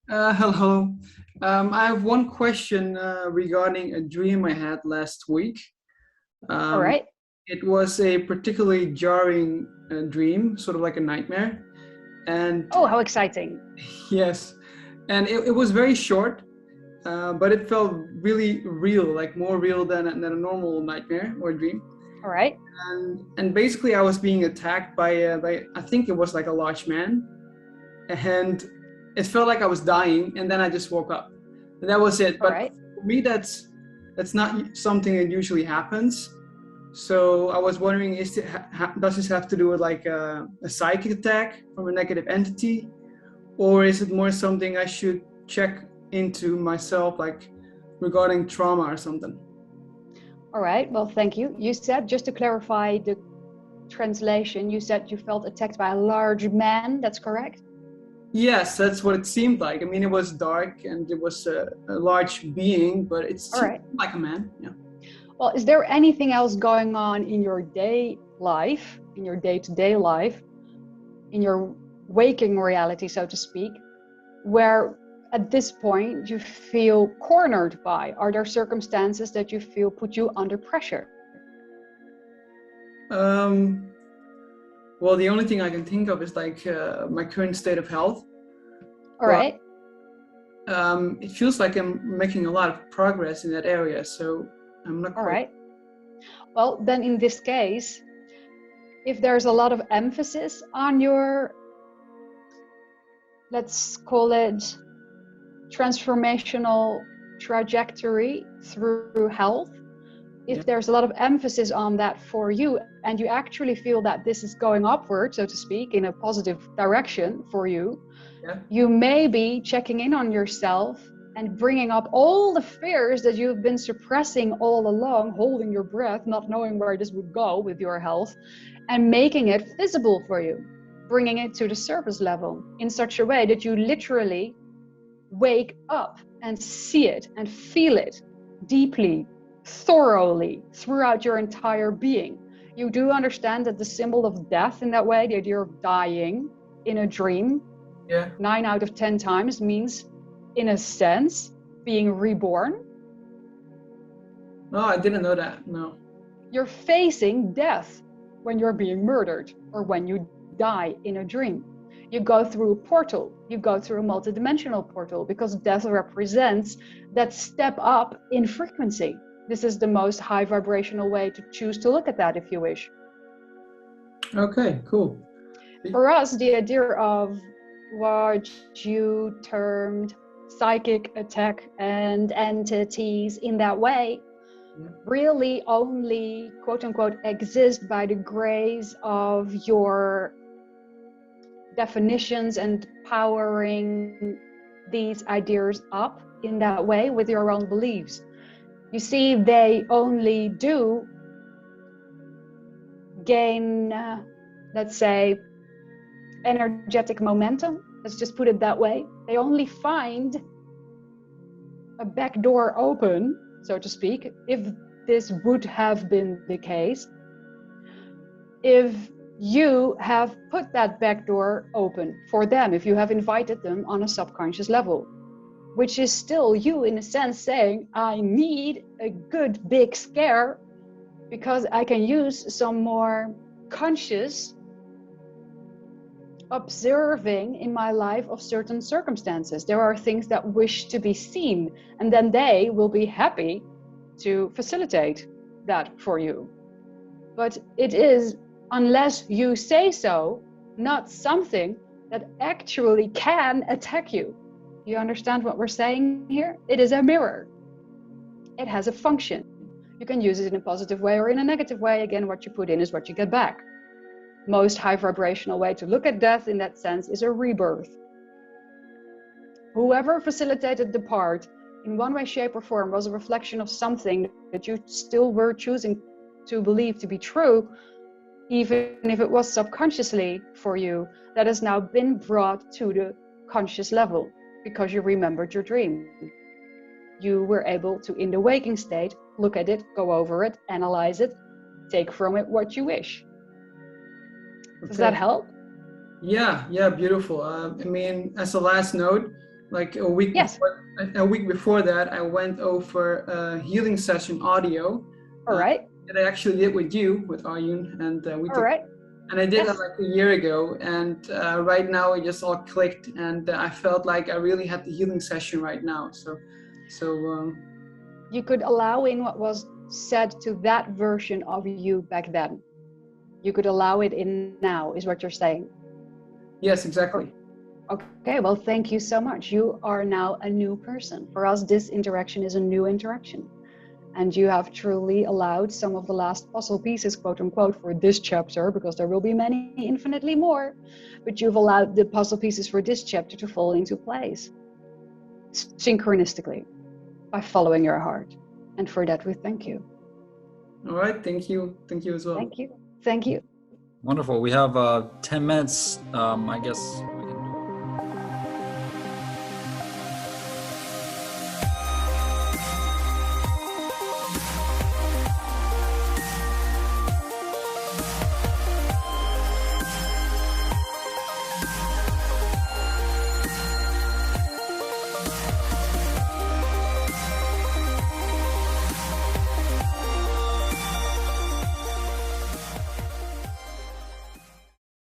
Hello. I have one question regarding a dream I had last week. All Um, right. it was a particularly jarring dream, sort of like a nightmare. And Oh, how exciting. yes, and it was very short, but it felt really real, like more real than a normal nightmare or dream. All right. And basically, I was being attacked by I think it was like a large man, and it felt like I was dying, and then I just woke up, and that was it. All But right. for me, that's not something that usually happens. So I was wondering, does this have to do with like a psychic attack from a negative entity, or is it more something I should check into myself, like regarding trauma or something? All right. Well, thank you. You said, just to clarify the translation, you said you felt attacked by a large man. That's correct? Yes, that's what it seemed like. I mean, it was dark and it was a large being, but it All seemed right. like a man. Yeah. Well, is there anything else going on in your day life, in your day-to-day life, in your waking reality, so to speak, where at this point you feel cornered by? Are there circumstances that you feel put you under pressure? Um, well, the only thing I can think of is like my current state of health, All but right. it feels like I'm making a lot of progress in that area. So I'm not All quite. right. Well, then in this case, if there's a lot of emphasis on your, let's call it, transformational trajectory through health, Yeah. if there's a lot of emphasis on that for you and you actually feel that this is going upward, so to speak, in a positive direction for you, Yeah. you may be checking in on yourself and bringing up all the fears that you've been suppressing all along, holding your breath, not knowing where this would go with your health, and making it visible for you, bringing it to the surface level in such a way that you literally wake up and see it and feel it deeply, thoroughly throughout your entire being. You do understand that the symbol of death in that way, the idea of dying in a dream, Yeah. 9 out of 10 times means, in a sense, being reborn. No, I didn't know that. No. You're facing death when you're being murdered or when you die in a dream. You go through a portal, you go through a multidimensional portal, because death represents that step up in frequency. This is the most high vibrational way to choose to look at that, if you wish. Okay. Cool. For us, the idea of what you termed psychic attack and entities in that way really only, quote unquote, exist by the grace of your definitions and powering these ideas up in that way with your own beliefs. You see, they only do gain, let's say, energetic momentum. Let's just put it that way. They only find a back door open, so to speak, if this would have been the case, if you have put that back door open for them, if you have invited them on a subconscious level, which is still you in a sense saying, I need a good big scare because I can use some more conscious observing in my life of certain circumstances. There are things that wish to be seen, and then they will be happy to facilitate that for you. But it is, unless you say so, not something that actually can attack you. You understand what we're saying here? It is a mirror. It has a function. You can use it in a positive way or in a negative way. Again, what you put in is what you get back. Most high vibrational way to look at death in that sense is a rebirth. Whoever facilitated the part in one way, shape, or form was a reflection of something that you still were choosing to believe to be true, even if it was subconsciously for you, that has now been brought to the conscious level because you remembered your dream. You were able to, in the waking state, look at it, go over it, analyze it, take from it what you wish. Does that Okay. help? Yeah. Yeah. Beautiful. I mean, as a last note, like a week Yes. before that, I went over a healing session audio. All right. That I actually did with you, with Arjun and Wieteke. All right. And I did Yes. that like a year ago, and right now it just all clicked, and I felt like I really had the healing session right now. So you could allow in what was said to that version of you back then. You could allow it in now, is what you're saying. yes, exactly. Okay, well, thank you so much. You are now a new person. For us, this interaction is a new interaction. And you have truly allowed some of the last puzzle pieces, quote unquote, for this chapter, because there will be many, infinitely more, but you've allowed the puzzle pieces for this chapter to fall into place synchronistically by following your heart. And for that, we thank you. All right, thank you. Thank you as well. Thank you. Thank you. Wonderful. We have 10 minutes, I guess.